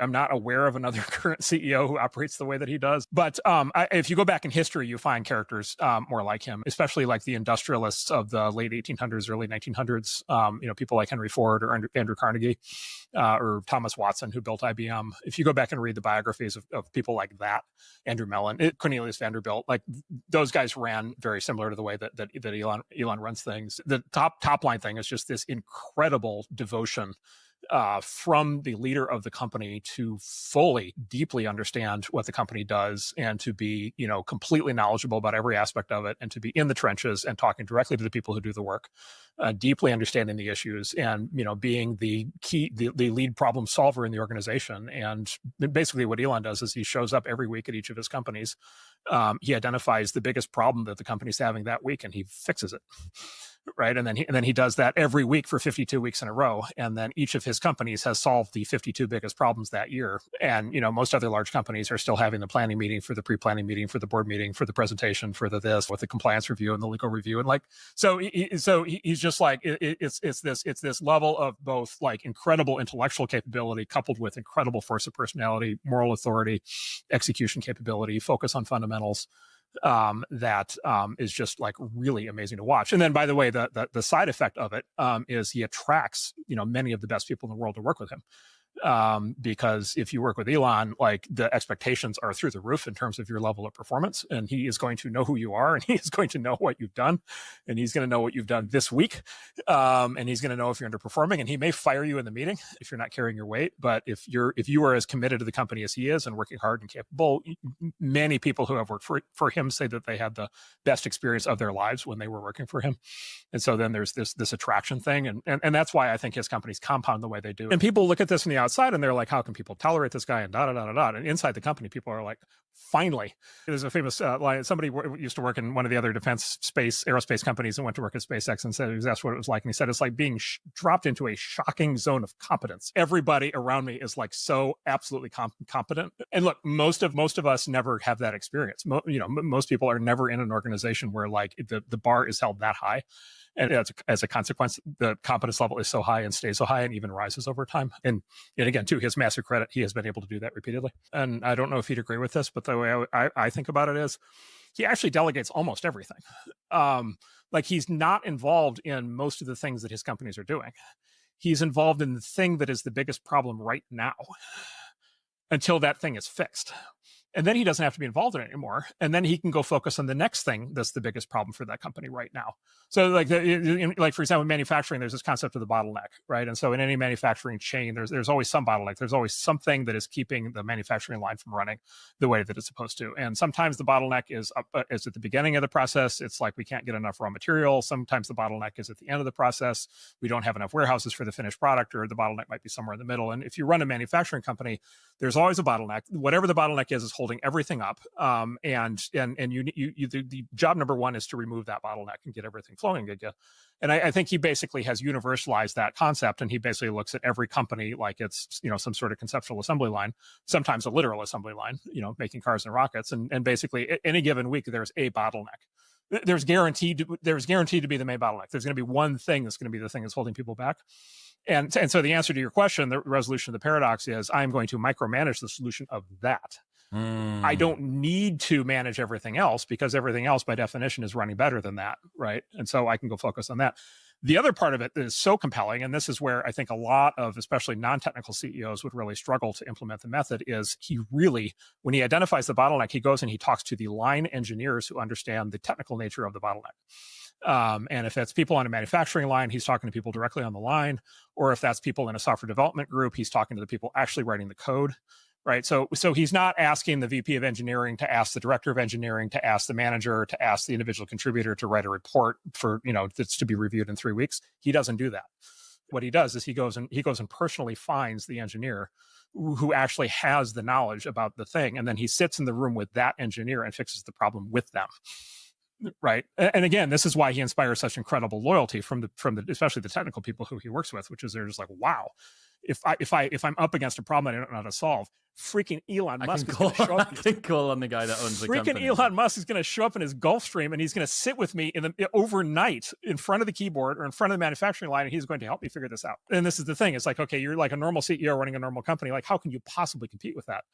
I'm not aware of another current CEO who operates the way that he does. But if you go back in history, you find characters more like him, especially like the industrialists of the late 1800s, early 1900s. People like Henry Ford or Andrew Carnegie or Thomas Watson, who built IBM. If you go back and read the biographies of people like that, Andrew Mellon, Cornelius Vanderbilt, like those guys ran very similar to the way that Elon runs things. The top line thing is just this incredible devotion from the leader of the company to fully, deeply understand what the company does and to be, completely knowledgeable about every aspect of it and to be in the trenches and talking directly to the people who do the work, deeply understanding the issues and, being the lead problem solver in the organization. And basically what Elon does is he shows up every week at each of his companies. He identifies the biggest problem that the company's having that week and he fixes it. Right. And then he does that every week for 52 weeks in a row. And then each of his companies has solved the 52 biggest problems that year. And, most other large companies are still having the planning meeting, for the pre-planning meeting, for the board meeting, for the presentation, for this, with the compliance review and the legal review. And he's just like, it's this level of both like incredible intellectual capability coupled with incredible force of personality, moral authority, execution capability, focus on fundamentals. That is just like really amazing to watch. And then, by the way, the side effect of it is he attracts many of the best people in the world to work with him. Because if you work with Elon, like the expectations are through the roof in terms of your level of performance, and he is going to know who you are, and he is going to know what you've done, and he's going to know what you've done this week, and he's going to know if you're underperforming, and he may fire you in the meeting if you're not carrying your weight. But if you are as committed to the company as he is and working hard and capable, many people who have worked for him say that they had the best experience of their lives when they were working for him. And so then there's this attraction thing, and that's why I think his companies compound the way they do. And people look at this from the outside and they're like, how can people tolerate this guy and da da da da da. And inside the company, people are like, finally. There's a famous line. Somebody used to work in one of the other aerospace companies and went to work at SpaceX and said, he was asked what it was like. And he said, it's like being dropped into a shocking zone of competence. Everybody around me is like so absolutely competent. And look, most of us never have that experience. Most people are never in an organization where like the bar is held that high. And as a consequence, the competence level is so high and stays so high and even rises over time. And again, to his massive credit, he has been able to do that repeatedly. And I don't know if he'd agree with this, but the way I think about it is he actually delegates almost everything. Like he's not involved in most of the things that his companies are doing. He's involved in the thing that is the biggest problem right now until that thing is fixed. And then he doesn't have to be involved in it anymore. And then he can go focus on the next thing that's the biggest problem for that company right now. So like for example, in manufacturing, there's this concept of the bottleneck, right? And so in any manufacturing chain, there's always some bottleneck. There's always something that is keeping the manufacturing line from running the way that it's supposed to. And sometimes the bottleneck is at the beginning of the process. It's like we can't get enough raw material. Sometimes the bottleneck is at the end of the process. We don't have enough warehouses for the finished product, or the bottleneck might be somewhere in the middle. And if you run a manufacturing company, there's always a bottleneck. Whatever the bottleneck is holding everything up. And the job number one is to remove that bottleneck and get everything flowing again. And I think he basically has universalized that concept. And he basically looks at every company like it's, some sort of conceptual assembly line, sometimes a literal assembly line, making cars and rockets. And basically any given week, there's a bottleneck. There's guaranteed to be the main bottleneck. There's going to be one thing that's going to be the thing that's holding people back. And so the answer to your question, the resolution of the paradox is I'm going to micromanage the solution of that. I don't need to manage everything else because everything else by definition is running better than that, right? And so I can go focus on that. The other part of it that is so compelling, and this is where I think a lot of especially non-technical CEOs would really struggle to implement the method, is he really, when he identifies the bottleneck, he goes and he talks to the line engineers who understand the technical nature of the bottleneck. And if that's people on a manufacturing line, he's talking to people directly on the line. Or if that's people in a software development group, he's talking to the people actually writing the code. Right. So he's not asking the VP of engineering to ask the director of engineering, to ask the manager, to ask the individual contributor to write a report for, that's to be reviewed in 3 weeks. He doesn't do that. What he does is he goes and personally finds the engineer who actually has the knowledge about the thing. And then he sits in the room with that engineer and fixes the problem with them. Right. And again, this is why he inspires such incredible loyalty from the especially the technical people who he works with, which is they're just like, wow, if I'm up against a problem that I don't know how to solve, freaking Elon Musk is going to show up. I can call on the guy that owns the company. Freaking Elon Musk is going to show up in his Gulfstream, and he's going to sit with me overnight in front of the keyboard or in front of the manufacturing line, and he's going to help me figure this out. And this is the thing. It's like, okay, you're like a normal CEO running a normal company. Like, how can you possibly compete with that?